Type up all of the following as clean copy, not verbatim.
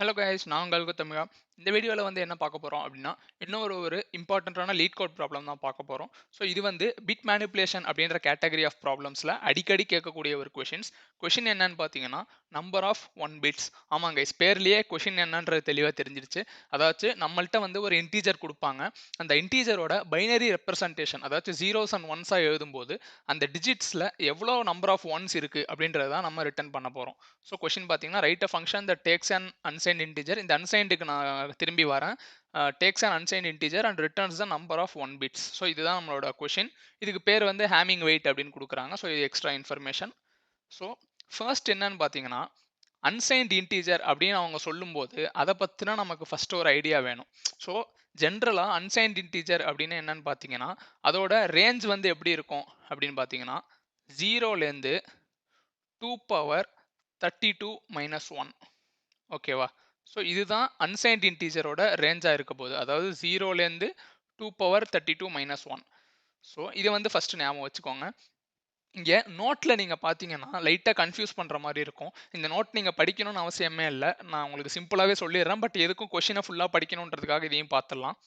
Hello guys, நான் உங்கள் கௌதமிகா. இந்த வீடியோவில் வந்து என்ன பார்க்க போகிறோம் அப்படின்னா, இன்னும் ஒரு இம்பார்ட்டண்ட்டான லீட் கோட் ப்ராப்ளம் தான் பார்க்க போகிறோம். ஸோ இது வந்து பிட் மேனிப்புலேஷன் அப்படின்ற கேட்டகரி ஆஃப் ப்ராப்ளம்ஸில் அடிக்கடி கேட்கக்கூடிய ஒரு கொஷின் என்னன்னு பார்த்தீங்கன்னா, நம்பர் ஆஃப் ஒன் பிட்ஸ். ஆமாங்க கைஸ், பேர்லேயே கொஷின் என்னன்றது தெளிவாக தெரிஞ்சிருச்சு. அதாச்சும் நம்மள்ட்ட வந்து ஒரு இன்டீஜர் கொடுப்பாங்க. அந்த இன்டீஜரோட பைனரி ரெப்ரசன்டேஷன், அதாச்சும் ஜீரோஸ் அண்ட் ஒன்ஸாக எழுதும்போது அந்த டிஜிட்ஸில் எவ்வளோ நம்பர் ஆஃப் ஒன்ஸ் இருக்குது அப்படின்றத தான் நம்ம ரிட்டர்ன் பண்ண போகிறோம். ஸோ கொஷின் பார்த்தீங்கன்னா, write a function that takes an unsigned integer. இந்த அன்சைன்டுக்கு நான் திரும்பி வரேன். Takes an unsigned integer and returns the number of one bits. So இதுதான் நம்மளோட கொஷின். இதுக்கு பேர் வந்து ஹேமிங் வெயிட் அப்படின்னு கொடுக்குறாங்க. ஸோ இது எக்ஸ்ட்ரா இன்ஃபர்மேஷன். ஸோ ஃபர்ஸ்ட் என்னன்னு பார்த்தீங்கன்னா, அன்சைன்ட் இன்டிஜர் அப்படின்னு அவங்க சொல்லும்போது அதை பற்றினா நமக்கு ஃபர்ஸ்ட் ஒரு ஐடியா வேணும். ஸோ ஜென்ரலாக அன்சைன்ட் இன்டிஜர் அப்படின்னு என்னன்னு பார்த்தீங்கன்னா, அதோட ரேஞ்ச் வந்து எப்படி இருக்கும் அப்படின்னு பார்த்தீங்கன்னா, ஜீரோலேருந்து 2^32 - 1. ஓகேவா? ஸோ இதுதான் அன்சைன்ட் இன்டிஜரோட ரேஞ்சாக இருக்க போகுது. அதாவது 0லேருந்து 2^32 - 1. ஸோ இதை வந்து ஃபர்ஸ்ட் ஞாபகம் வச்சுக்கோங்க. இங்கே நோட்டில் நீங்கள் பார்த்தீங்கன்னா லைட்டாக கன்ஃபியூஸ் பண்ணுற மாதிரி இருக்கும். இந்த நோட் நீங்கள் படிக்கணும்னு அவசியமே இல்லை. நான் உங்களுக்கு சிம்பிளாகவே சொல்லிடுறேன். பட் எதுக்கும் கொஷினை ஃபுல்லாக படிக்கணுன்றதுக்காக இதையும் பார்த்துடலாம்.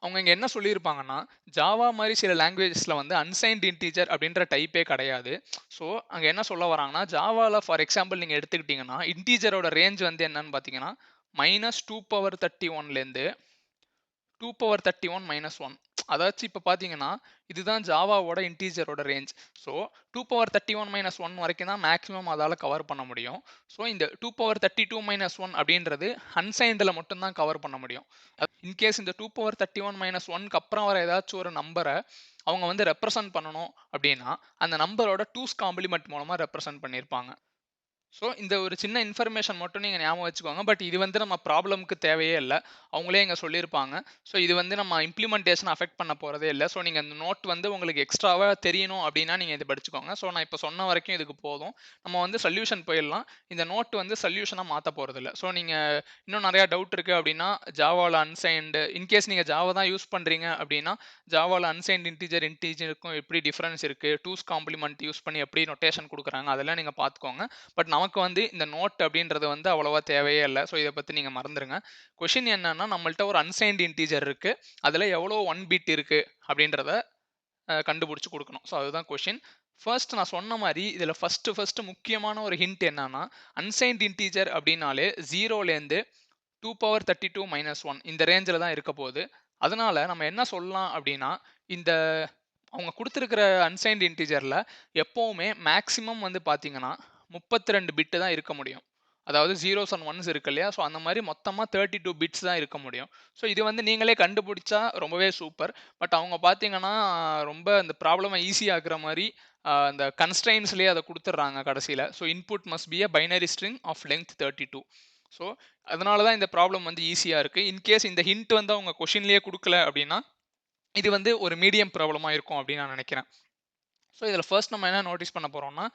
அவங்க இங்கே என்ன சொல்லியிருப்பாங்கன்னா, ஜாவா மாதிரி சில லாங்குவேஜஸில் வந்து அன்சைன்ட் இன்டிஜர் அப்படின்ற டைப்பே கிடையாது. ஸோ அங்கே என்ன சொல்ல வராங்கன்னா, ஜாவாவில் ஃபார் எக்ஸாம்பிள் நீங்கள் எடுத்துக்கிட்டிங்கன்னா, இன்டிஜரோட ரேஞ்ச் வந்து என்னன்னு பார்த்தீங்கன்னா, -2^31லேருந்து 2^31 - 1. அதாச்சும் இப்போ பார்த்தீங்கன்னா, இதுதான் ஜாவாவோட இன்டீஜரோட ரேஞ்ச். ஸோ 2^31 - 1 வரைக்கும் தான் மேக்ஸிமம் அதால் கவர் பண்ண முடியும். ஸோ இந்த 2^32 - 1 அப்படின்றது அன்சைன்டில் மட்டும்தான் கவர் பண்ண முடியும். இன்கேஸ் இந்த 2^31 - 1க்கு அப்புறம் வர ஏதாச்சும் ஒரு நம்பரை அவங்க வந்து ரெப்ரசன்ட் பண்ணணும் அப்படின்னா, அந்த நம்பரோட 2's காம்ப்ளிமெண்ட் மூலமாக ரெப்ரசன்ட் பண்ணியிருப்பாங்க. ஸோ இந்த ஒரு சின்ன இன்ஃபர்மேஷன் மட்டும் நீங்கள் ஞாபகம் வச்சுக்கோங்க. பட் இது வந்து நம்ம ப்ராப்ளம்க்கு தேவையே இல்லை. அவங்களே இங்கே சொல்லியிருப்பாங்க. ஸோ இது வந்து நம்ம இம்ப்ளிமெண்டேஷன் அஃபெக்ட் பண்ண போகிறதே இல்லை. ஸோ நீங்கள் இந்த நோட் வந்து உங்களுக்கு எக்ஸ்ட்ராவாக தெரியணும் அப்படின்னா நீங்கள் இதை படிச்சுக்கோங்க. ஸோ நான் இப்போ சொன்ன வரைக்கும் இதுக்கு போதும். நம்ம வந்து சொல்யூஷன் போயிடலாம். இந்த நோட் வந்து சொல்யூஷனாக மாற்ற போகிறதில்ல. ஸோ நீங்கள் இன்னும் நிறையா டவுட் இருக்குது அப்படின்னா, ஜாவாவில் அன்சைன்டு இன்கேஸ் நீங்கள் ஜாவா தான் யூஸ் பண்ணுறீங்க அப்படின்னா, ஜாவாவில் அன்சைன்டு இன்டிஜருக்கும் எப்படி டிஃப்ரென்ஸ் இருக்குது, 2's காம்ப்ளிமெண்ட் யூஸ் பண்ணி எப்படி நொட்டேஷன் கொடுக்குறாங்க, அதெல்லாம் நீங்கள் பார்த்துக்கோங்க. பட் நமக்கு வந்து இந்த நோட் அப்படின்றது வந்து அவ்வளவா தேவையே இல்லை. ஸோ இதை பற்றி நீங்கள் மறந்துடுங்க. கொஷின் என்னன்னா, நம்மள்ட்ட ஒரு அன்சைன்டு இன்டிஜர் இருக்குது. அதில் எவ்வளோ ஒன் பிட் இருக்குது அப்படின்றத கண்டுபிடிச்சி கொடுக்கணும். ஸோ அதுதான் கொஷின். ஃபர்ஸ்ட் நான் சொன்ன மாதிரி இதில் ஃபர்ஸ்ட் முக்கியமான ஒரு ஹிண்ட் என்னன்னா, அன்சைன்டு இன்டிஜர் அப்படின்னாலே 0லேருந்து 2^32 - 1 இந்த ரேஞ்சில் தான் இருக்க போகுது. அதனால நம்ம என்ன சொல்லலாம் அப்படின்னா, இந்த அவங்க கொடுத்துருக்கிற அன்சைன்டு இன்டிஜரில் எப்போவுமே மேக்ஸிமம் வந்து பார்த்தீங்கன்னா 32 பிட்டு தான் இருக்க முடியும். அதாவது ஜீரோஸ் அண்ட் ஒன்ஸ் இருக்கு இல்லையா? ஸோ அந்த மாதிரி மொத்தமாக 32 பிட்ஸ் தான் இருக்க முடியும். ஸோ இது வந்து நீங்களே கண்டுபிடிச்சா ரொம்பவே சூப்பர். பட் அவங்க பார்த்தீங்கன்னா ரொம்ப இந்த ப்ராப்ளமை ஈஸியாக்குற மாதிரி அந்த கன்ஸ்ட்ரெயின்ஸ்லேயே அதை கொடுத்துட்றாங்க கடைசியில். So input must be a binary string of length 32. So அதனால தான் இந்த ப்ராப்ளம் வந்து ஈஸியாக இருக்குது. இன்கேஸ் இந்த ஹிண்ட் வந்து அவங்க கொஷின்லேயே கொடுக்கல அப்படின்னா, இது வந்து ஒரு மீடியம் ப்ராப்ளமாக இருக்கும் அப்படின்னு நான் நினைக்கிறேன். ஸோ இதில் ஃபர்ஸ்ட் நம்ம என்ன நோட்டீஸ் பண்ண போகிறோம்னா,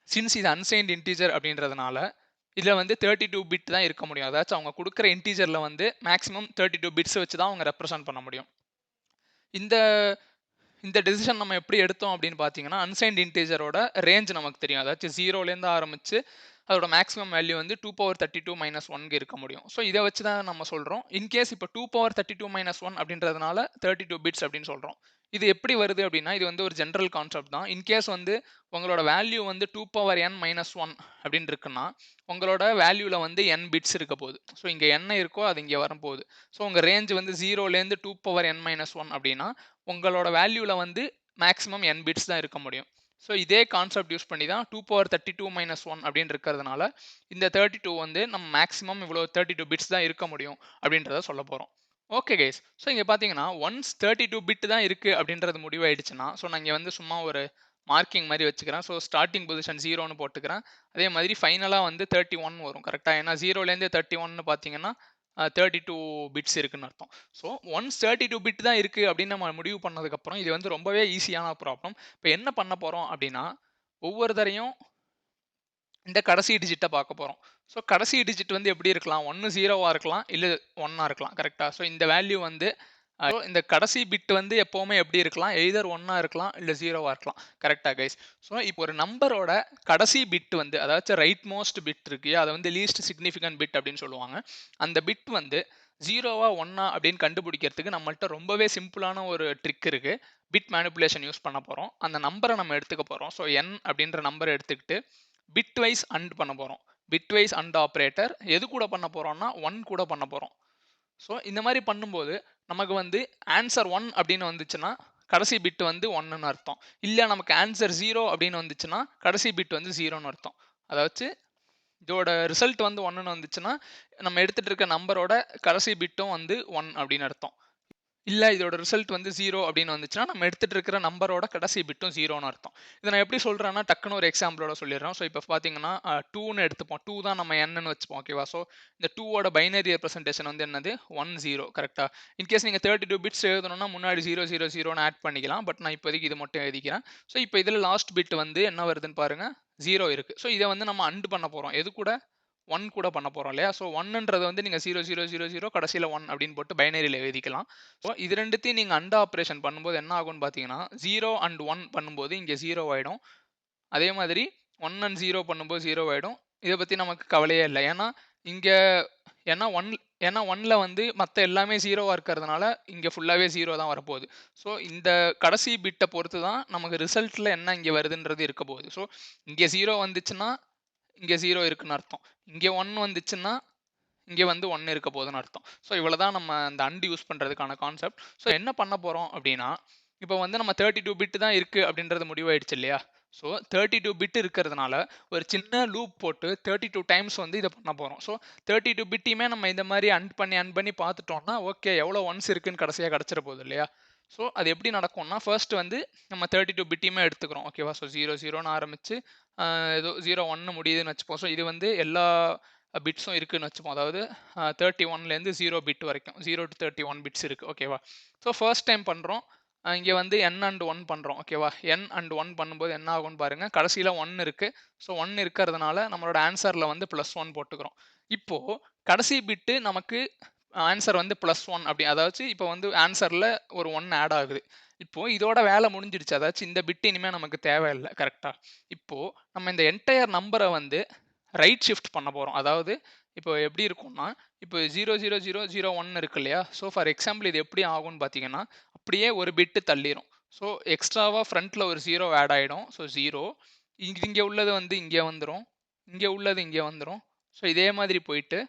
சின்ஸ் இது அன்சைன்ட் இன்டிஜர் அப்படின்றதுனால இதில் வந்து 32 பிட் தான் இருக்க முடியும். அதாச்சும் அவங்க கொடுக்குற இன்டிஜரில் வந்து மேக்ஸிமம் 32 பிட்ஸ் வச்சு தான் அவங்க ரெப்ரசென்ட் பண்ண முடியும். இந்த இந்த டெசிஷன் நம்ம எப்படி எடுத்தோம் அப்படின்னு பார்த்தீங்கன்னா, அன்சைன்ட் இன்டிஜரோட ரேஞ்ச் நமக்கு தெரியும். அதாச்சும் 0லேருந்து ஆரம்பிச்சு அதோட மேக்ஸிமம் வேல்யூ வந்து 2^32 - 1 இருக்க முடியும். ஸோ இதை வச்சு தான் நம்ம சொல்கிறோம். இன்கேஸ் இப்போ 2^32 - 1 அப்படின்றதுனால 32 பிட்ஸ் அப்படின்னு சொல்கிறோம். இது எப்படி வருது அப்படின்னா, இது வந்து ஒரு ஜென்ரல் கான்செப்ட் தான். இன்கேஸ் வந்து உங்களோட வேல்யூ வந்து 2^n - 1 அப்படின்னு இருக்குன்னா, உங்களோட வேல்யூவில் வந்து n பிட்ஸ் இருக்க போகுது. ஸோ இங்கே என்ன இருக்கோ அது இங்கே வரப்போகுது. ஸோ உங்கள் ரேஞ்ச் வந்து 0லேருந்து 2^n - 1 அப்படின்னா, உங்களோட வேல்யூவில் வந்து மேக்ஸிமம் n பிட்ஸ் தான் இருக்க முடியும். ஸோ இதே கான்செப்ட் யூஸ் பண்ணி தான் 2^32 - 1 அப்படின்னு இருக்கிறதுனால, இந்த 32 வந்து நம்ம மேக்ஸிமம் இவ்வளோ 32 பிட்ஸ் தான் இருக்க முடியும் அப்படின்றத சொல்ல போகிறோம். Okay guys. ஸோ இங்கே பார்த்தீங்கன்னா, ஒன்ஸ் 32 பிட் தான் இருக்குது அப்படின்றது முடிவாயிடுச்சுன்னா, ஸோ நான் இங்கே வந்து சும்மா ஒரு மார்க்கிங் மாதிரி வச்சுக்கிறேன். ஸோ ஸ்டார்டிங் பொசிஷன் 0ன்னு போட்டுக்கிறேன். அதே மாதிரி ஃபைனலாக வந்து 31 வரும் கரெக்டாக. ஏன்னா 0லேருந்து 31ன்னு பார்த்தீங்கன்னா 32 பிட்ஸ் இருக்குன்னு அர்த்தம். ஸோ ஒன்ஸ் 32 பிட் தான் இருக்குது அப்படின்னு நம்ம முடிவு பண்ணதுக்கப்புறம், இது வந்து ரொம்பவே ஈஸியான ப்ராப்ளம். இப்போ என்ன பண்ண போகிறோம் அப்படின்னா, ஒவ்வொரு தரையும் இந்த கடைசி டிஜிட்டை பார்க்க போகிறோம். ஸோ கடைசி டிஜிட் வந்து எப்படி இருக்கலாம்? 1 0வா இருக்கலாம், இல்லை 1ஆ இருக்கலாம் கரெக்டாக. ஸோ இந்த வேல்யூ வந்து இந்த கடைசி பிட் வந்து எப்பவுமே எப்படி இருக்கலாம், எய்தர் 1ஆ இருக்கலாம், இல்ல 0வா இருக்கலாம். கரெக்ட்டா கைஸ்? ஸோ இப்போ ஒரு நம்பரோட கடைசி பிட் வந்து அதாச்சும் ரைட் மோஸ்ட் பிட் இருக்கு. அத வந்து லீஸ்ட் சிக்னிஃபிகன்ட் பிட் அப்படின்னு சொல்லுவாங்க. அந்த பிட் வந்து 0வா 1ஆ அப்படின்னு கண்டுபிடிக்கிறதுக்கு நம்மள்ட்ட ரொம்பவே சிம்பிளான ஒரு ட்ரிக் இருக்கு. பிட் மேனிபுலேஷன் யூஸ் பண்ண போறோம். அந்த நம்பர நம்ம எடுத்துக்க போறோம். ஸோ n அப்படின்ற நம்பர எடுத்துக்கிட்டு பிட் வைஸ் அண்ட் பண்ண போறோம். பிட் வைஸ் அண்ட் ஆப்பரேட்டர் எது கூட பண்ண போறோம்னா 1 கூட பண்ண போறோம். ஸோ இந்த மாதிரி பண்ணும்போது நமக்கு வந்து ஆன்சர் 1 அப்படின்னு வந்துச்சுன்னா கடைசி பிட் வந்து 1ன்னு அர்த்தம். இல்லை நமக்கு ஆன்சர் 0 அப்படின்னு வந்துச்சுன்னா கடைசி பிட் வந்து 0ன்னு அர்த்தம். அதாச்சு இதோட ரிசல்ட் வந்து 1ன்னு வந்துச்சுன்னா நம்ம எடுத்துட்டு இருக்க நம்பரோட கடைசி பிட்டும் வந்து 1 அப்படின்னு அர்த்தம். இல்ல இதோட ரிசல்ட் வந்து 0 அப்படின்னு வந்துச்சுன்னா, நம்ம எடுத்துட்டு இருக்கிற நம்பரோட கடைசி பிட்டும் 0ன்னு அர்த்தம். இத நான் எப்படி சொல்றேன்னா, டக்குனு ஒரு எக்ஸாம்பிளோட சொல்லிடுறேன். ஸோ இப்ப பார்த்தீங்கன்னா, 2ன்னு எடுத்துப்போம். 2 தான் நம்ம nன்னு வச்சுப்போம். ஓகேவா? ஸோ இந்த 2வோட பைனரி ரெப்ரசன்டேஷன் வந்து என்னது? 1, 0 கரெக்ட்டா? இன்கேஸ் நீங்க 32 பிட்ஸ் எழுதணும்னா, முன்னாடி 0, 0, 0ன்னு ஆட் பண்ணிக்கலாம். பட் நான் இப்போதைக்கு இது மட்டும் எழுதிக்கிறேன். ஸோ இப்ப இதுல லாஸ்ட் பிட் வந்து என்ன வருதுன்னு பாருங்க. 0 இருக்கு. ஸோ இத வந்து நம்ம அண்ட் பண்ண போறோம். எது கூட? 1 கூட பண்ண போறோம் இல்லையா? ஸோ 1ன்றது வந்து நீங்க 0, 0, 0, 0 கடைசியில 1 அப்படின்னு போட்டு பைனரியில எழுதிக்கலாம். ஸோ இது 2த்தையும் நீங்க அண்ட் ஆப்பரேஷன் பண்ணும்போது என்ன ஆகும்னு பார்த்தீங்கன்னா, 0 அண்ட் 1 பண்ணும்போது இங்க 0 ஆயிடும். அதே மாதிரி 1 அண்ட் 0 பண்ணும்போது 0 ஆயிடும். இத பத்தி நமக்கு கவலையே இல்ல. இங்க ஏன்னா 1ல வந்து மத்த எல்லாமே 0வா இருக்கிறதுனால, இங்க ஃபுல்லாவே 0 தான் வரப்போகுது. ஸோ இந்த கடைசி பிட்ட பொறுத்து தான் நமக்கு ரிசல்ட்ல என்ன இங்க வருதுன்றது இருக்க போகுது. ஸோ இங்க 0 வந்துச்சுன்னா, இங்க 0 இருக்குன்னு அர்த்தம். இங்க 1 வந்துச்சுன்னா, இங்க வந்து 1 இருக்க போதுன்னு அர்த்தம். ஸோ இவ்வளவுதான் நம்ம அந்த அண்ட் யூஸ் பண்றதுக்கான கான்செப்ட். ஸோ என்ன பண்ண போறோம் அப்படின்னா, இப்போ வந்து நம்ம 32 பிட் தான் இருக்கு அப்படின்றது முடிவாயிடுச்சு இல்லையா? ஸோ 32 பிட் இருக்கிறதுனால ஒரு சின்ன லூப் போட்டு 32 டைம்ஸ் வந்து இத பண்ண போறோம். ஸோ 32 பிட்டையுமே நம்ம இந்த மாரி அண்ட் பண்ணி பார்த்துட்டோம்னா, ஓகே எவ்வளோ ஒன்ஸ் இருக்குன்னு கடைசியா கிடைச்சிற போகுது இல்லையா? ஸோ அது எப்படி நடக்கும்னா, ஃபர்ஸ்ட் வந்து நம்ம 32 பிட்டையுமே எடுத்துக்கிறோம். ஓகேவா? ஸோ 0, 0ன்னு ஆரம்பிச்சு ஏதோ 0, 1ன்னு முடியுதுன்னு வச்சுப்போம். ஸோ இது வந்து எல்லா பிட்ஸும் இருக்குன்னு வச்சுப்போம். அதாவது 31லேருந்து 0 பிட் வரைக்கும் 0 to 31 பிட்ஸ் இருக்கு. ஓகேவா? ஸோ ஃபர்ஸ்ட் டைம் பண்றோம். இங்க வந்து n அண்ட் 1 பண்றோம். ஓகேவா? n அண்ட் 1 பண்ணும்போது என்ன ஆகும்னு பாருங்க. கடைசியில 1 இருக்கு. ஸோ 1 இருக்கிறதுனால நம்மளோட ஆன்சர்ல வந்து +1 போட்டுக்கிறோம். இப்போ கடைசி பிட் நமக்கு ஆன்சர் வந்து +1 அப்படி அதாச்சு இப்போ வந்து ஆன்சர்ல ஒரு 1 ஆட் ஆகுது. இப்போ இதோட வேலை முடிஞ்சிடுச்சு. அதாச்சும் இந்த பிட் இனிமே நமக்கு தேவையில்ல. கரெக்ட்டா? இப்போ நம்ம இந்த என்டயர் நம்பர வந்து ரைட் ஷிஃப்ட் பண்ண போறோம். அதாவது இப்போ எப்படி இருக்கும்னா, இப்போ 0, 0, 0, 0, 1 இருக்கு இல்லையா? ஸோ ஃபார் எக்ஸாம்பிள் இது எப்படி ஆகும்னு பார்த்தீங்கன்னா, அப்படியே ஒரு பிட் தள்ளிரும். ஸோ எக்ஸ்ட்ராவா ஃப்ரண்ட்ல ஒரு 0 ஆட் ஆயிடும். ஸோ 0 இங்க உள்ளது வந்து இங்க வந்துரும். இங்க உள்ளது இங்க வந்துரும். ஸோ இதே மாதிரி போயிட்டு,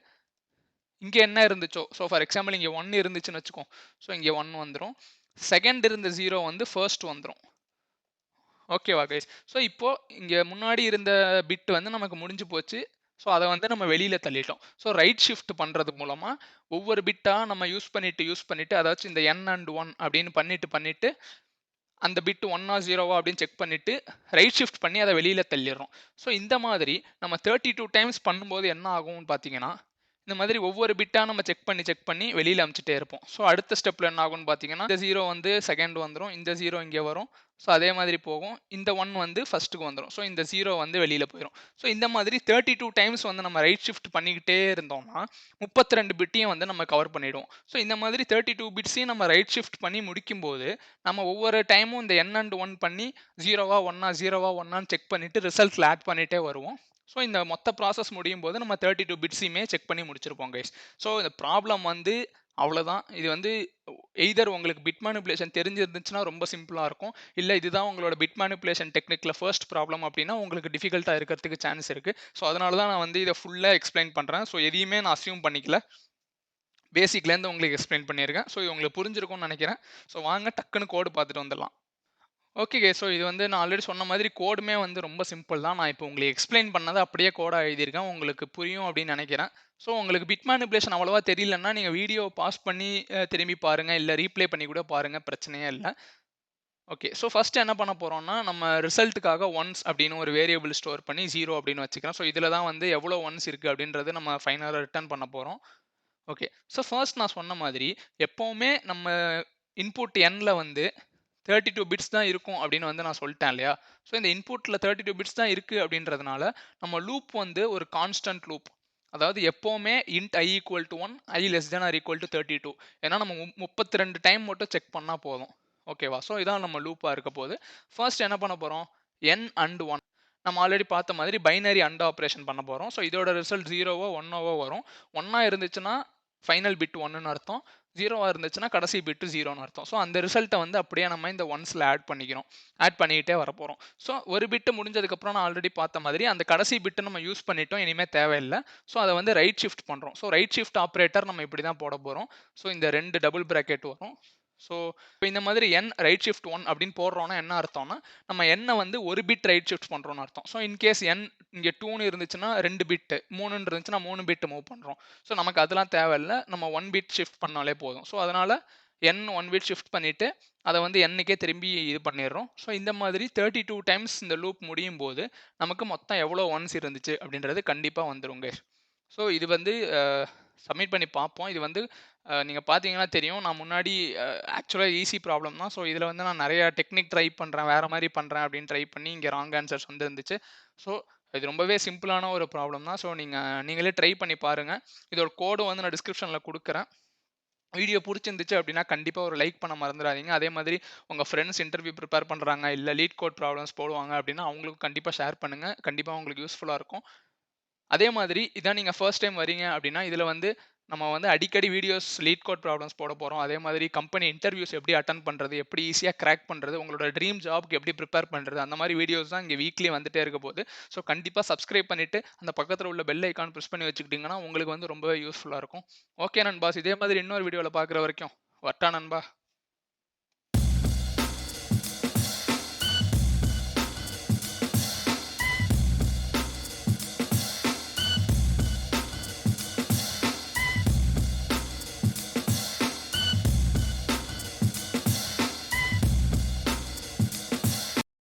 இங்க என்ன இருந்துச்சோ ஸோ ஃபார் எக்ஸாம்பிள் இங்க 1 இருந்துச்சுன்னு வச்சுக்கோ. ஸோ இங்க 1 வந்துரும். செகண்ட் இருந்த 0 வந்து ஃபர்ஸ்ட் வந்துரும். ஓகேவா கைஸ்? ஸோ இப்போ இங்க முன்னாடி இருந்த பிட் வந்து நமக்கு முடிஞ்சு போச்சு. ஸோ அத வந்து நம்ம வெளியில தள்ளிட்டோம். ஸோ ரைட் ஷிஃப்ட் பண்றது மூலமா ஒவ்வொரு பிட்டா நம்ம யூஸ் பண்ணிட்டு அதாச்சும் இந்த n அண்ட் 1 அப்படின்னு பண்ணிட்டு அந்த பிட் 1ஆ 0வா அப்படின்னு செக் பண்ணிட்டு ரைட் ஷிஃப்ட் பண்ணி அத வெளியில தள்ளிடுறோம். ஸோ இந்த மாதிரி நம்ம 32 டைம்ஸ் பண்ணும்போது என்ன ஆகும்னு பார்த்தீங்கன்னா, இந்த மாதிரி ஒவ்வொரு பிட்டா நம்ம செக் பண்ணி வெளியில அனுப்பிச்சுட்டே இருப்போம். ஸோ அடுத்த ஸ்டெப்ல என்ன ஆகும்னு பார்த்தீங்கன்னா, இந்த 0 வந்து செகண்ட் வந்துரும். இந்த 0 இங்க வரும். ஸோ அதே மாதிரி போகும். இந்த 1 வந்து ஃபர்ஸ்ட்டுக்கு வந்துரும். ஸோ இந்த 0 வந்து வெளியில போயிரும். ஸோ இந்த மாதிரி 32 டைம்ஸ் வந்து நம்ம ரைட் ஷிஃப்ட் பண்ணிக்கிட்டே இருந்தோம்னா, 32 பிட்டையும் வந்து நம்ம கவர் பண்ணிடுவோம். ஸோ இந்த மாதிரி 32 பிட்ஸையும் நம்ம ரைட் ஷிஃப்ட் பண்ணி முடிக்கும்போது, நம்ம ஒவ்வொரு டைமும் இந்த n அண்ட் 1 பண்ணி 0வா 1ஆ 0வா 1ஆன்னு செக் பண்ணிட்டு ரிசல்ட்ல ஆட் பண்ணிட்டே வருவோம். ஸோ இந்த மொத்த ப்ராசஸ் முடியும் போது நம்ம 32 பிட்ஸையுமே செக் பண்ணி முடிச்சிருப்போம் கைஸ். ஸோ இந்த ப்ராப்ளம் வந்து அவ்வளோதான். இது வந்து எய்தர் உங்களுக்கு பிட் மேனிபுலேஷன் தெரிஞ்சிருந்துச்சுன்னா ரொம்ப சிம்பிளா இருக்கும். இல்ல இதுதான் உங்களோட பிட் மேனிபுலேஷன் டெக்னிக்ல ஃபர்ஸ்ட் ப்ராப்ளம் அப்படின்னா உங்களுக்கு டிஃபிகல்ட்டா இருக்கிறதுக்கு சான்ஸ் இருக்கு. ஸோ அதனால தான் நான் வந்து இத ஃபுல்லா எக்ஸ்பிளைன் பண்றேன். ஸோ எதையுமே நான் அஸ்யூம் பண்ணிக்கல. பேசிக்லேருந்து உங்களுக்கு எக்ஸ்பிளைன் பண்ணியிருக்கேன். ஸோ இது உங்களுக்கு புரிஞ்சிருக்கும்னு நினைக்கிறேன். ஸோ வாங்க டக்குன்னு கோடு பார்த்துட்டு வந்துடலாம். Okay guys. ஸோ இது வந்து நான் ஆல்ரெடி சொன்ன மாதிரி கோடுமே வந்து ரொம்ப சிம்பிள் தான். நான் இப்போ உங்களுக்கு எக்ஸ்பிளைன் பண்ணத அப்படியே கோடா எழுதியிருக்கேன். உங்களுக்கு புரியும் அப்படின்னு நினைக்கிறேன். ஸோ உங்களுக்கு பிட் மேனிபுலேஷன் அவ்வளவா தெரியலன்னா, நீங்க வீடியோ பாஸ் பண்ணி திரும்பி பாருங்க. இல்ல ரீப்ளே பண்ணி கூட பாருங்க. பிரச்சனையே இல்ல. ஓகே. ஸோ ஃபர்ஸ்ட் என்ன பண்ண போறோம்னா, நம்ம ரிசல்ட்டுக்காக ஒன்ஸ் அப்படின்னு ஒரு வேரியபிள் ஸ்டோர் பண்ணி 0 அப்படின்னு வச்சுக்கிறோம். ஸோ இதில தான் வந்து எவ்வளோ ஒன்ஸ் இருக்கு அப்படின்றது நம்ம ஃபைனலா ரிட்டர்ன் பண்ண போறோம். ஓகே. ஸோ ஃபர்ஸ்ட் நான் சொன்ன மாதிரி எப்பவுமே நம்ம இன்புட் nல வந்து 32 பிட்ஸ் தான் இருக்கும் அப்படின்னு வந்து நான் சொல்லிட்டேன் இல்லையா? ஸோ இந்த இன்புட்ல 32 பிட்ஸ் தான் இருக்கு அப்படின்றதுனால, நம்ம லூப் வந்து ஒரு கான்ஸ்டன்ட் லூப். அதாவது எப்பவுமே int I equal to 1, I less than or equal to 32. ஏன்னா நம்ம 32 டைம் மட்டும் செக் பண்ணா போதும். ஓகேவா? ஸோ இதான் நம்ம லூப்பா இருக்க போகுது. ஃபர்ஸ்ட் என்ன பண்ண போறோம்? n and 1. நம்ம ஆல்ரெடி பார்த்த மாதிரி பைனரி அண்ட் ஆப்பரேஷன் பண்ண போறோம். ஸோ இதோட ரிசல்ட் 0வோ 1வோ வரும். 1ஆ இருந்துச்சுன்னா ஃபைனல் பிட் 1ன்னு அர்த்தம். 0வா இருந்துச்சுன்னா கடைசி பிட் 0ன்னு அர்த்தம். ஸோ அந்த ரிசல்ட்டை வந்து அப்படியே நம்ம இந்த ஒன்ஸ்ல ஆட் பண்ணிக்கிறோம். ஆட் பண்ணிக்கிட்டே வரப்போறோம். ஸோ ஒரு பிட் முடிஞ்சதுக்கப்புறம் நான் ஆல்ரெடி பார்த்த மாதிரி அந்த கடைசி பிட்டை நம்ம யூஸ் பண்ணிட்டோம். இனிமே தேவையில்லை. ஸோ அதை வந்து ரைட் ஷிஃப்ட் பண்றோம். ஸோ ரைட் ஷிஃப்ட் ஆப்பரேட்டர் நம்ம இப்படி தான் போட போறோம். ஸோ இந்த 2 டபுள் பிராக்கெட் வரும். ஸோ இப்போ இந்த மாதிரி n ரைட் ஷிஃப்ட் 1 அப்படின்னு போடுறோம்னா என்ன அர்த்தம்னா நம்ம n வந்து ஒரு பிட் ரைட் ஷிஃப்ட் பண்றோம்னு அர்த்தம். ஸோ இன்கேஸ் n இங்கே 2ன்னு இருந்துச்சுன்னா 2 பிட், 3ன்னு இருந்துச்சுன்னா 3 பிட் மூவ் பண்றோம். ஸோ நமக்கு அதெல்லாம் தேவையில்லை. நம்ம 1 பிட் ஷிஃப்ட் பண்ணாலே போதும். ஸோ அதனால n 1 பிட் ஷிஃப்ட் பண்ணிட்டு அதை வந்து n-க்கே திரும்பி இது பண்ணிடுறோம். ஸோ இந்த மாதிரி 32 டைம்ஸ் இந்த லூப் முடியும் போது நமக்கு மொத்தம் எவ்வளோ ஒன்ஸ் இருந்துச்சு அப்படின்றது கண்டிப்பாக வந்துருங்க. ஸோ இது வந்து சப்மிட் பண்ணி பார்ப்போம். இது வந்து நீங்க பார்த்தீங்கன்னா தெரியும். நான் முன்னாடி ஆக்சுவலா ஈஸி ப்ராப்ளம் தான். ஸோ இதில வந்து நான் நெறைய டெக்னிக் ட்ரை பண்றேன். வேற மாரி பண்றேன் அப்படின்னு ட்ரை பண்ணி இங்க ராங் ஆன்சர்ஸ் வந்துருந்துச்சு. ஸோ இது ரொம்பவே சிம்பிளான ஒரு ப்ராப்ளம் தான். ஸோ நீங்களே ட்ரை பண்ணி பாருங்க. இதோட கோடும் வந்து நான் டிஸ்கிரிப்ஷன்ல குடுக்குறேன். வீடியோ புடிச்சிருந்துச்சு அப்படின்னா கண்டிப்பா ஒரு லைக் பண்ண மறந்துறாதீங்க. அதே மாதிரி உங்க ஃப்ரெண்ட்ஸ் இன்டர்வியூ பிரிப்பேர் பண்றாங்க, இல்ல லீட் கோட் ப்ராப்ளம்ஸ் போடுவாங்க அப்படின்னா அவங்களுக்கும் கண்டிப்பா ஷேர் பண்ணுங்க. கண்டிப்பா உங்களுக்கு யூஸ்ஃபுல்லா இருக்கும். அதே மாதிரி இதான் நீங்க ஃபர்ஸ்ட் டைம் வரீங்க அப்படின்னா, இதுல வந்து நம்ம வந்து அடிக்கடி வீடியோஸ் லீட் கோட் ப்ராப்ளம்ஸ் போட போறோம். அதே மாதிரி கம்பெனி இன்டர்வியூஸ் எப்படி அட்டெண்ட் பண்றது, எப்படி ஈஸியா கிராக் பண்றது, உங்களோட ட்ரீம் ஜாப்க்கு எப்படி பிரிப்பேர் பண்றது, அந்த மாதிரி வீடியோஸ் தான் இங்க வீக்லி வந்துட்டே இருக்க போகுது. ஸோ கண்டிப்பா சப்ஸ்கிரைப் பண்ணிட்டு, அந்த பக்கத்துல உள்ள பெல் ஐகான் பிரஸ் பண்ணி வச்சுக்கிட்டீங்கன்னா, உங்களுக்கு வந்து ரொம்பவே யூஸ்ஃபுல்லா இருக்கும். ஓகே நண்பாஸ், இதே மாதிரி இன்னொரு வீடியோல பார்க்குற வரைக்கும் வட்டா நண்பா.